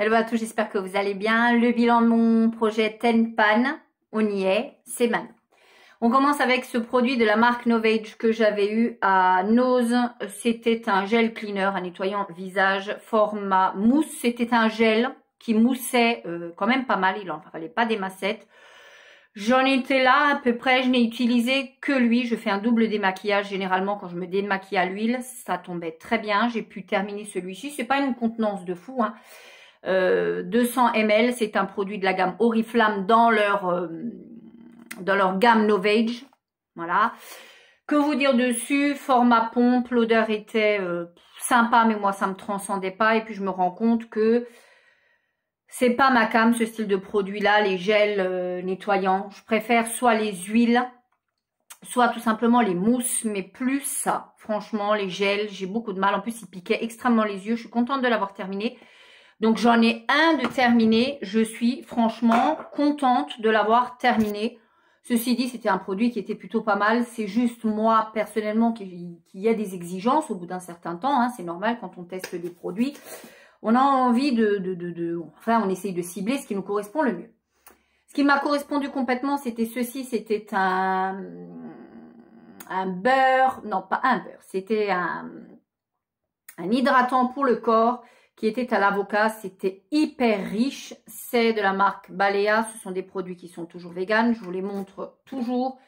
Hello à tous, j'espère que vous allez bien. Le bilan de mon projet Tenpan, on y est, c'est maintenant. On commence avec ce produit de la marque Novage que j'avais eu à Nose. C'était un gel cleaner, un nettoyant visage format mousse. C'était un gel qui moussait quand même pas mal, il en fallait pas des massettes. J'en étais là à peu près, je n'ai utilisé que lui. Je fais un double démaquillage généralement quand je me démaquille à l'huile. Ça tombait très bien, j'ai pu terminer celui-ci. C'est pas une contenance de fou, hein. 200 ml, c'est un produit de la gamme Oriflamme dans leur gamme Novage. Voilà. Que vous dire dessus? Format pompe, l'odeur était sympa, mais moi ça me transcendait pas. Et puis je me rends compte que c'est pas ma came, ce style de produit-là, les gels nettoyants. Je préfère soit les huiles, soit tout simplement les mousses, mais plus ça. Franchement, les gels, j'ai beaucoup de mal. En plus, ils piquaient extrêmement les yeux. Je suis contente de l'avoir terminé. Donc, j'en ai un de terminé. Je suis franchement contente de l'avoir terminé. Ceci dit, c'était un produit qui était plutôt pas mal. C'est juste moi, personnellement, qu'il y a des exigences au bout d'un certain temps. Hein. C'est normal quand on teste des produits. On a envie enfin, on essaye de cibler ce qui nous correspond le mieux. Ce qui m'a correspondu complètement, c'était ceci. C'était un beurre. Non, pas un beurre. C'était un hydratant pour le corps qui était à l'avocat. C'était hyper riche. C'est de la marque Balea. Ce sont des produits qui sont toujours véganes. Je vous les montre toujours.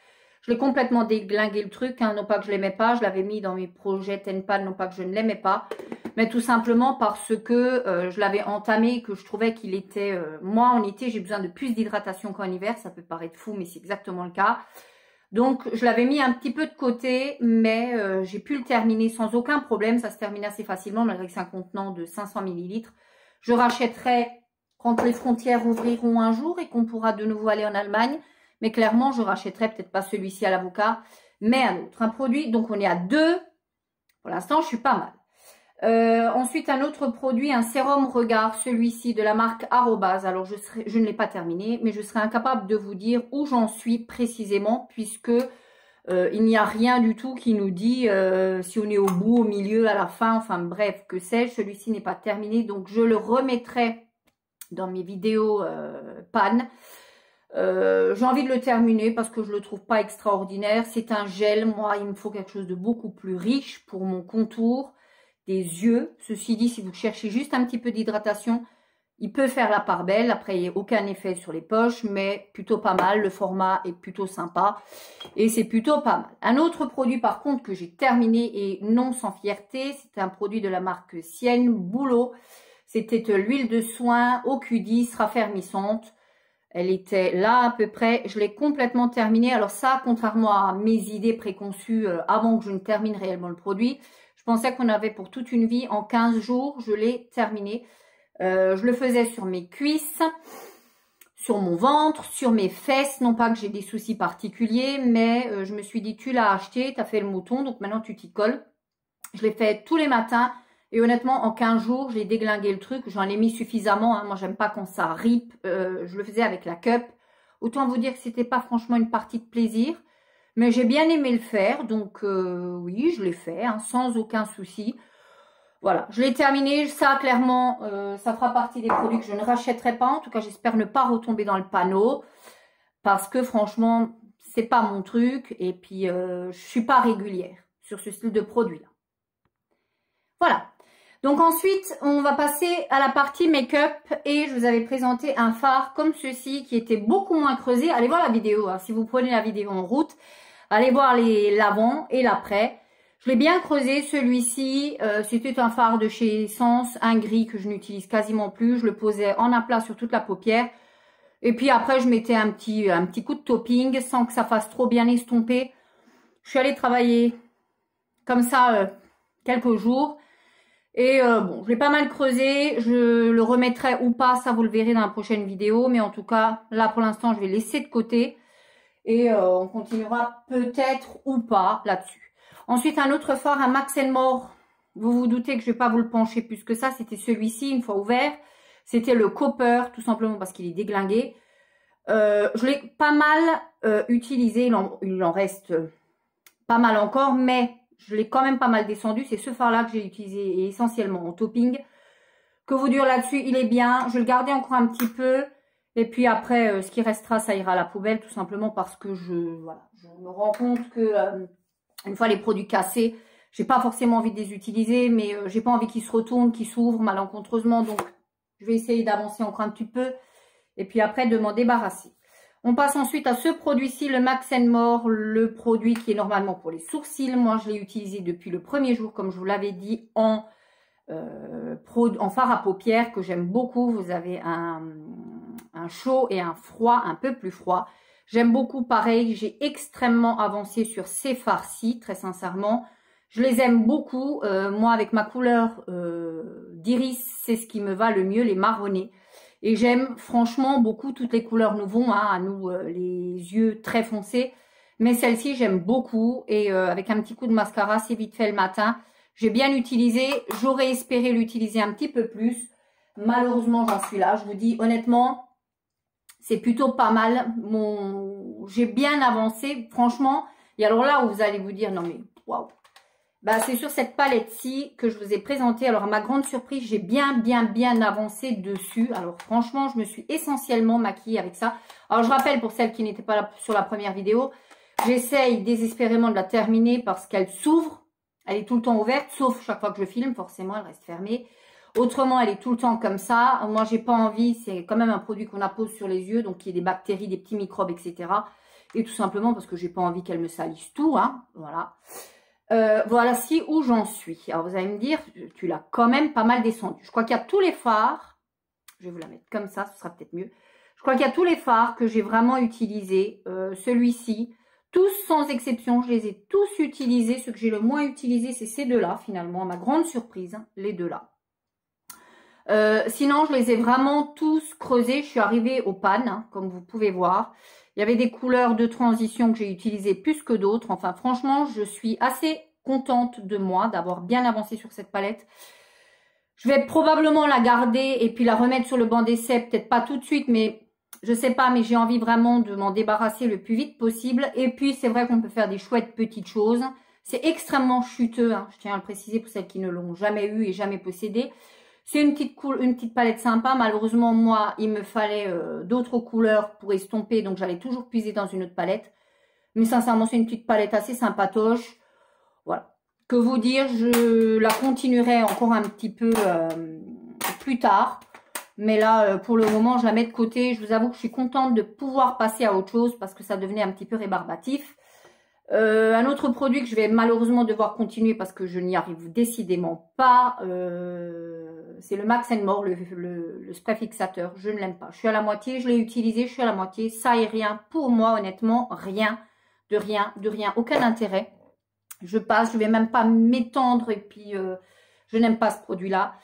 Je l'ai complètement déglingué le truc. Hein. Non pas que je l'aimais pas. Je l'avais mis dans mes projets Tenpan. Non pas que je ne l'aimais pas. Mais tout simplement parce que je l'avais entamé et que je trouvais qu'il était... moi, en été, j'ai besoin de plus d'hydratation qu'en hiver. Ça peut paraître fou, mais c'est exactement le cas. Donc, je l'avais mis un petit peu de côté, mais j'ai pu le terminer sans aucun problème. Ça se termine assez facilement, malgré que c'est un contenant de 500 ml. Je rachèterai quand les frontières ouvriront un jour et qu'on pourra de nouveau aller en Allemagne. Mais clairement, je rachèterai peut-être pas celui-ci à l'avocat, mais un autre. Un produit, donc on est à 2. Pour l'instant, je suis pas mal. Ensuite, un autre produit, un sérum regard, celui-ci de la marque Arobase. Alors, je ne l'ai pas terminé, mais je serai incapable de vous dire où j'en suis précisément, puisque il n'y a rien du tout qui nous dit si on est au bout, au milieu, à la fin, enfin bref, que sais-je. Celui-ci n'est pas terminé, donc je le remettrai dans mes vidéos panne. J'ai envie de le terminer parce que je le trouve pas extraordinaire. C'est un gel, moi, il me faut quelque chose de beaucoup plus riche pour mon contour des yeux. Ceci dit, si vous cherchez juste un petit peu d'hydratation, il peut faire la part belle. Après, il n'y a aucun effet sur les poches, mais plutôt pas mal. Le format est plutôt sympa et c'est plutôt pas mal. Un autre produit, par contre, que j'ai terminé et non sans fierté, c'est un produit de la marque Sienne Boulot. C'était l'huile de soin au Q10 raffermissante. Elle était là à peu près. Je l'ai complètement terminée. Alors ça, contrairement à mes idées préconçues avant que je ne termine réellement le produit, je pensais qu'on avait pour toute une vie. En 15 jours, je l'ai terminé. Je le faisais sur mes cuisses, sur mon ventre, sur mes fesses. Non pas que j'ai des soucis particuliers, mais je me suis dit, tu l'as acheté, tu as fait le mouton, donc maintenant tu t'y colles. Je l'ai fait tous les matins. Et honnêtement, en 15 jours, j'ai déglingué le truc. J'en ai mis suffisamment. Hein. Moi, j'aime pas quand ça rip. Je le faisais avec la cup. Autant vous dire que c'était pas franchement une partie de plaisir. Mais j'ai bien aimé le faire. Donc, oui, je l'ai fait hein, sans aucun souci. Voilà, je l'ai terminé. Ça, clairement, ça fera partie des produits que je ne rachèterai pas. En tout cas, j'espère ne pas retomber dans le panneau. Parce que franchement, c'est pas mon truc. Et puis, je suis pas régulière sur ce style de produit-là. Voilà. Donc ensuite, on va passer à la partie make-up et je vous avais présenté un fard comme ceci qui était beaucoup moins creusé. Allez voir la vidéo, hein. Si vous prenez la vidéo en route, allez voir l'avant et l'après. Je l'ai bien creusé, celui-ci, c'était un fard de chez Essence, un gris que je n'utilise quasiment plus. Je le posais en aplat sur toute la paupière et puis après je mettais un petit coup de topping sans que ça fasse trop bien estomper. Je suis allée travailler comme ça quelques jours. Et bon, je l'ai pas mal creusé, je le remettrai ou pas, ça vous le verrez dans la prochaine vidéo. Mais en tout cas, là pour l'instant, je vais laisser de côté. Et on continuera peut-être ou pas là-dessus. Ensuite, un autre fard, un Max More. Vous vous doutez que je vais pas vous le pencher plus que ça. C'était celui-ci, une fois ouvert. C'était le Copper, tout simplement parce qu'il est déglingué. Je l'ai pas mal utilisé, il en reste pas mal encore, mais... je l'ai quand même pas mal descendu. C'est ce fard-là que j'ai utilisé essentiellement en topping. Que vous dire là-dessus, il est bien. Je vais le garder encore un petit peu. Et puis après, ce qui restera, ça ira à la poubelle, tout simplement parce que je me rends compte que une fois les produits cassés, j'ai pas forcément envie de les utiliser, mais j'ai pas envie qu'ils se retournent, qu'ils s'ouvrent malencontreusement. Donc, je vais essayer d'avancer encore un petit peu. Et puis après, de m'en débarrasser. On passe ensuite à ce produit-ci, le Max More, le produit qui est normalement pour les sourcils. Moi, je l'ai utilisé depuis le premier jour, comme je vous l'avais dit, en fard à paupières que j'aime beaucoup. Vous avez un chaud et un froid, un peu plus froid. J'aime beaucoup, pareil, j'ai extrêmement avancé sur ces fards-ci, très sincèrement. Je les aime beaucoup. Moi, avec ma couleur d'iris, c'est ce qui me va le mieux, les marronnés. Et j'aime franchement beaucoup, toutes les couleurs nous vont, hein, à nous, les yeux très foncés. Mais celle-ci, j'aime beaucoup. Et avec un petit coup de mascara, c'est vite fait le matin. J'ai bien utilisé. J'aurais espéré l'utiliser un petit peu plus. Malheureusement, j'en suis là. Je vous dis honnêtement, c'est plutôt pas mal. J'ai bien avancé, franchement. Et alors là où vous allez vous dire, non mais, waouh. Bah, c'est sur cette palette-ci que je vous ai présenté. Alors, à ma grande surprise, j'ai bien avancé dessus. Alors, franchement, je me suis essentiellement maquillée avec ça. Alors, je rappelle pour celles qui n'étaient pas là sur la première vidéo, j'essaye désespérément de la terminer parce qu'elle s'ouvre. Elle est tout le temps ouverte, sauf chaque fois que je filme. Forcément, elle reste fermée. Autrement, elle est tout le temps comme ça. Moi, j'ai pas envie. C'est quand même un produit qu'on appose sur les yeux. Donc, il y a des bactéries, des petits microbes, etc. Et tout simplement parce que j'ai pas envie qu'elle me salisse tout. Hein. Voilà. Voilà où j'en suis. Alors vous allez me dire, tu l'as quand même pas mal descendu. Je crois qu'il y a tous les fards, je vais vous la mettre comme ça, ce sera peut-être mieux. Je crois qu'il y a tous les fards que j'ai vraiment utilisés. Celui-ci, tous sans exception, je les ai tous utilisés. Ce que j'ai le moins utilisé, c'est ces deux-là finalement, à ma grande surprise, hein, les deux-là. Sinon, je les ai vraiment tous creusés. Je suis arrivée aux pannes, hein, comme vous pouvez voir. Il y avait des couleurs de transition que j'ai utilisées plus que d'autres. Enfin, franchement, je suis assez contente de moi d'avoir bien avancé sur cette palette. Je vais probablement la garder et puis la remettre sur le banc d'essai. Peut-être pas tout de suite, mais je sais pas. Mais j'ai envie vraiment de m'en débarrasser le plus vite possible. Et puis, c'est vrai qu'on peut faire des chouettes petites choses. C'est extrêmement chuteux, hein, je tiens à le préciser pour celles qui ne l'ont jamais eu et jamais possédé. C'est une petite palette sympa. Malheureusement, moi, il me fallait d'autres couleurs pour estomper. Donc, j'allais toujours puiser dans une autre palette. Mais sincèrement, c'est une petite palette assez sympatoche. Voilà. Que vous dire, je la continuerai encore un petit peu plus tard. Mais là, pour le moment, je la mets de côté. Je vous avoue que je suis contente de pouvoir passer à autre chose parce que ça devenait un petit peu rébarbatif. Un autre produit que je vais malheureusement devoir continuer parce que je n'y arrive décidément pas, c'est le Max More, le spray fixateur. Je ne l'aime pas. Je suis à la moitié, je l'ai utilisé, je suis à la moitié. Ça et rien. Pour moi, honnêtement, rien, de rien, aucun intérêt. Je passe, je vais même pas m'étendre et puis je n'aime pas ce produit-là.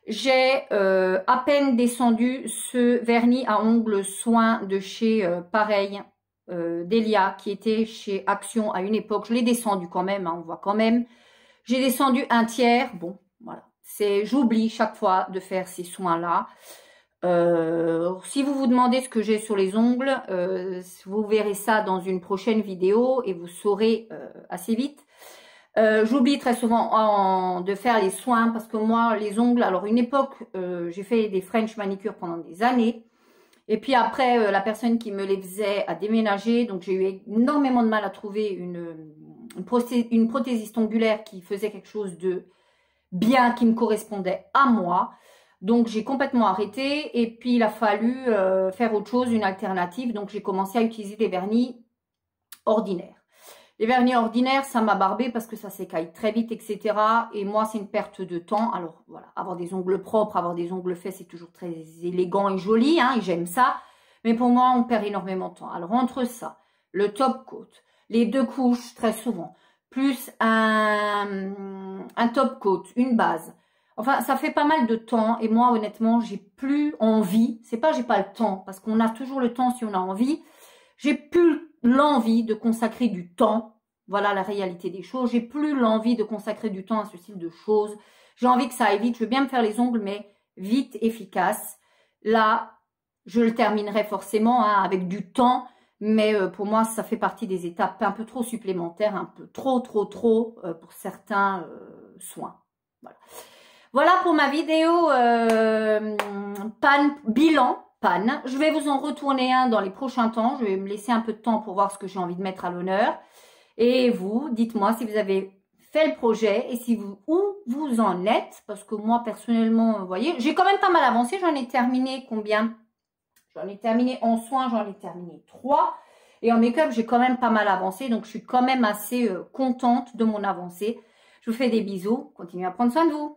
J'ai à peine descendu ce vernis à ongles soin de chez pareil. Delia qui était chez Action à une époque. Je l'ai descendu quand même, hein, on voit quand même. J'ai descendu un tiers. Bon, voilà. J'oublie chaque fois de faire ces soins-là. Si vous vous demandez ce que j'ai sur les ongles, vous verrez ça dans une prochaine vidéo et vous saurez assez vite. J'oublie très souvent de faire les soins parce que moi, les ongles, alors une époque, j'ai fait des French manicure pendant des années. Et puis après, la personne qui me les faisait a déménagé. Donc, j'ai eu énormément de mal à trouver une prothésiste ongulaire qui faisait quelque chose de bien, qui me correspondait à moi. Donc, j'ai complètement arrêté. Et puis, il a fallu faire autre chose, une alternative. Donc, j'ai commencé à utiliser des vernis ordinaires. Les vernis ordinaires, ça m'a barbé parce que ça s'écaille très vite, etc. Et moi, c'est une perte de temps. Alors, voilà, avoir des ongles propres, avoir des ongles faits, c'est toujours très élégant et joli, hein, et j'aime ça. Mais pour moi, on perd énormément de temps. Alors, entre ça, le top coat, les deux couches, très souvent, plus un top coat, une base. Enfin, ça fait pas mal de temps. Et moi, honnêtement, j'ai plus envie. C'est pas j'ai pas le temps, parce qu'on a toujours le temps si on a envie. J'ai plus l'envie de consacrer du temps. Voilà la réalité des choses. J'ai plus l'envie de consacrer du temps à ce style de choses. J'ai envie que ça aille vite. Je veux bien me faire les ongles, mais vite, efficace. Là, je le terminerai forcément hein, avec du temps. Mais pour moi, ça fait partie des étapes un peu trop supplémentaires, un peu trop pour certains soins. Voilà. Voilà pour ma vidéo bilan panne. Je vais vous en retourner un dans les prochains temps. Je vais me laisser un peu de temps pour voir ce que j'ai envie de mettre à l'honneur. Et vous, dites-moi si vous avez fait le projet et si où vous en êtes. Parce que moi, personnellement, vous voyez, j'ai quand même pas mal avancé. J'en ai terminé combien? J'en ai terminé en soins, j'en ai terminé 3. Et en make-up, j'ai quand même pas mal avancé. Donc, je suis quand même assez contente de mon avancée. Je vous fais des bisous. Continuez à prendre soin de vous.